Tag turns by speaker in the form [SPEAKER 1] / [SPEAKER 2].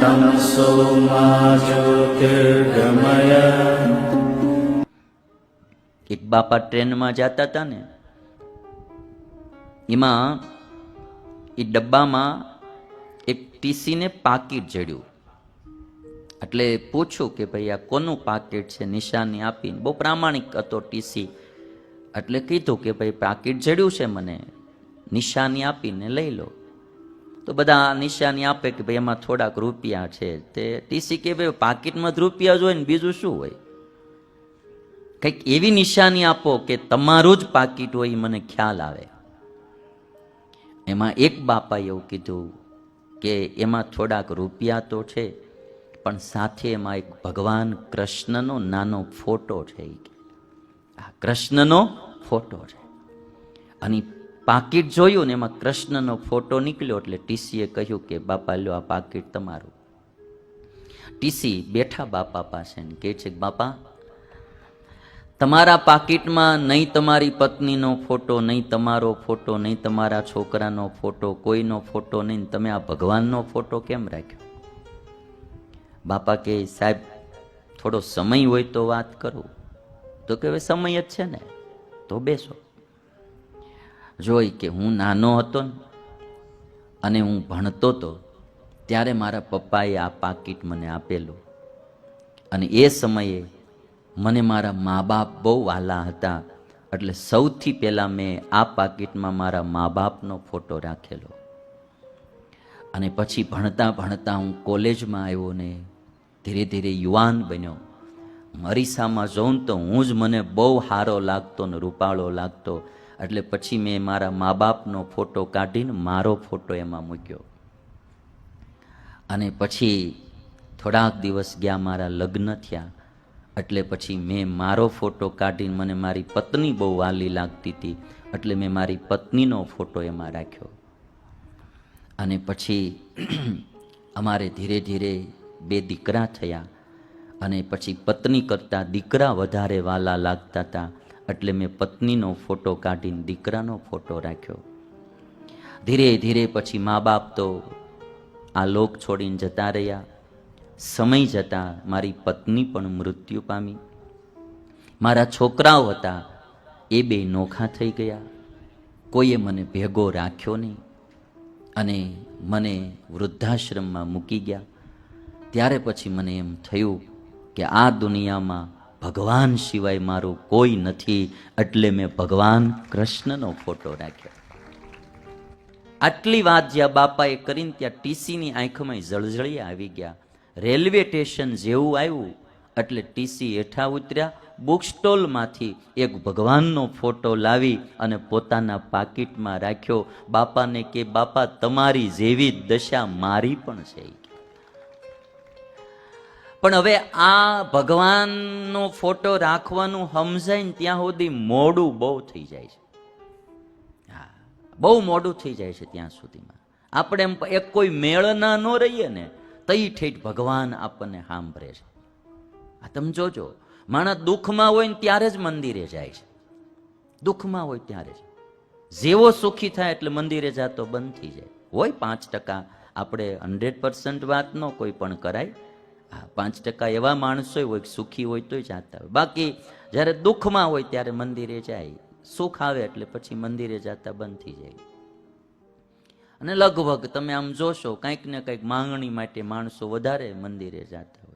[SPEAKER 1] તમસો મા જ્યોતિર્ગમય.
[SPEAKER 2] એક બાપા ટ્રેનમાં જતા હતા ને, એમાં એ ડબ્બામાં એક ટીસીને પાકીટ જડ્યું. એટલે પૂછ્યું કે ભાઈ આ કોનું પાકીટ છે, નિશાની આપીને. બહુ પ્રામાણિક હતો ટીસી. એટલે કીધું કે ભાઈ પાકીટ જડ્યું છે, મને નિશાની આપીને લઈ લો. તો બધા નિશાની આપે કે ભાઈ એમાં થોડાક રૂપિયા છે. તે ટીસી કે ભાઈ પાકીટમાં જ રૂપિયા જ હોય ને બીજું શું હોય? કંઈક એવી નિશાની આપો કે તમારું જ પાકીટ હોય એ મને ખ્યાલ આવે. એમાં એક બાપાએ એવું કીધું કે એમાં થોડાક રૂપિયા તો છે, પણ સાથે એમાં એક ભગવાન કૃષ્ણનો નાનો ફોટો છે. આ કૃષ્ણનો ફોટો છે. અને પાકીટ જોયું ને એમાં કૃષ્ણનો ફોટો નીકળ્યો. એટલે ટીસીએ કહ્યું કે બાપા લ્યો આ પાકીટ તમારું. ટીસી બેઠા બાપા પાસે ને કહે છે બાપા, તમારા પાકીટમાં નહીં તમારી પત્નીનો ફોટો, નહીં તમારો ફોટો, નહીં તમારા છોકરાનો ફોટો, કોઈનો ફોટો નહીં, તમે આ ભગવાનનો ફોટો કેમ રાખ્યો? બાપા કે સાહેબ થોડો સમય હોય તો વાત કરું. તો કે હવે સમય જ છે ને, તો બેસો. જોઈ કે હું નાનો હતો ને અને હું ભણતો હતો ત્યારે મારા પપ્પાએ આ પાકીટ મને આપેલું. અને એ સમયે મને મારા મા બાપ બહુ વહાલા હતા. એટલે સૌથી પહેલાં મેં આ પાકીટમાં મારા મા બાપનો ફોટો રાખેલો. અને પછી ભણતા ભણતા હું કોલેજમાં આવ્યો ને ધીરે ધીરે યુવાન બન્યો. અરીસામાં જોઉં તો હું જ મને બહુ સારો લાગતો ને રૂપાળો લાગતો. એટલે પછી મેં મારા મા બાપનો ફોટો કાઢીને મારો ફોટો એમાં મૂક્યો. અને પછી થોડાક દિવસ ગયા, મારા લગ્ન થયા. એટલે પછી મેં મારો ફોટો કાઢીને, મને મારી પત્ની બહુ વાલી લાગતી હતી એટલે મેં મારી પત્નીનો ફોટો એમાં રાખ્યો. અને પછી અમારે ધીરે ધીરે 2 દીકરા થયા. અને પછી પત્ની કરતાં દીકરા વધારે વાલા લાગતા હતા એટલે મેં પત્નીનો ફોટો કાઢીને દીકરાનો ફોટો રાખ્યો. ધીરે ધીરે પછી મા બાપ તો આ લોક છોડીને જતા રહ્યા. સમય જતાં મારી પત્ની પણ મૃત્યુ પામી. મારા છોકરાઓ હતા એ 2 નોખા થઈ ગયા. કોઈએ મને ભેગો રાખ્યો નહીં અને મને વૃદ્ધાશ્રમમાં મૂકી ગયા. ત્યારે પછી મને એમ થયું કે આ દુનિયામાં ભગવાન સિવાય મારું કોઈ નથી. એટલે મેં ભગવાન કૃષ્ણનો ફોટો રાખ્યો. આટલી વાત જ્યાં બાપાએ કરીને ત્યાં ટીસીની આંખમાં જળજળિયા આવી ગયા. રેલવે સ્ટેશન જેવું આવ્યું એટલે ટીસી હેઠા ઉતર્યા. બુક સ્ટોલમાંથી એક ભગવાનનો ફોટો લાવી અને પોતાના પાકીટમાં રાખ્યો. બાપાને કે બાપા તમારી જેવી દશા મારી પણ છે. પણ હવે આ ભગવાનનો ફોટો રાખવાનું સમજાય ને ત્યાં સુધી મોડું બહુ થઈ જાય છે. હા, બહુ મોડું થઈ જાય છે. ત્યાં સુધીમાં આપણે એમ એક કોઈ મેળના ન રહીએ ને તઈ ઠેઠ ભગવાન આપણને સાંભળે છે. આ તમે જોજો, માણસ દુઃખમાં હોય ને ત્યારે જ મંદિરે જાય છે. દુઃખમાં હોય ત્યારે જ. જેવો સુખી થાય એટલે મંદિરે જાતો બંધ થઈ જાય. હોય 5% આપણે 100% વાત ન કોઈ પણ કરાય. હા, 5% એવા માણસો હોય સુખી હોય તોય જાતા હોય. બાકી જ્યારે દુઃખમાં હોય ત્યારે મંદિરે જાય. સુખ આવે એટલે પછી મંદિરે જાતા બંધ થઈ જાય. અને લગભગ તમે આમ જોશો કંઈક ને કંઈક માંગણી માટે માણસો વધારે મંદિરે જાતા હોય.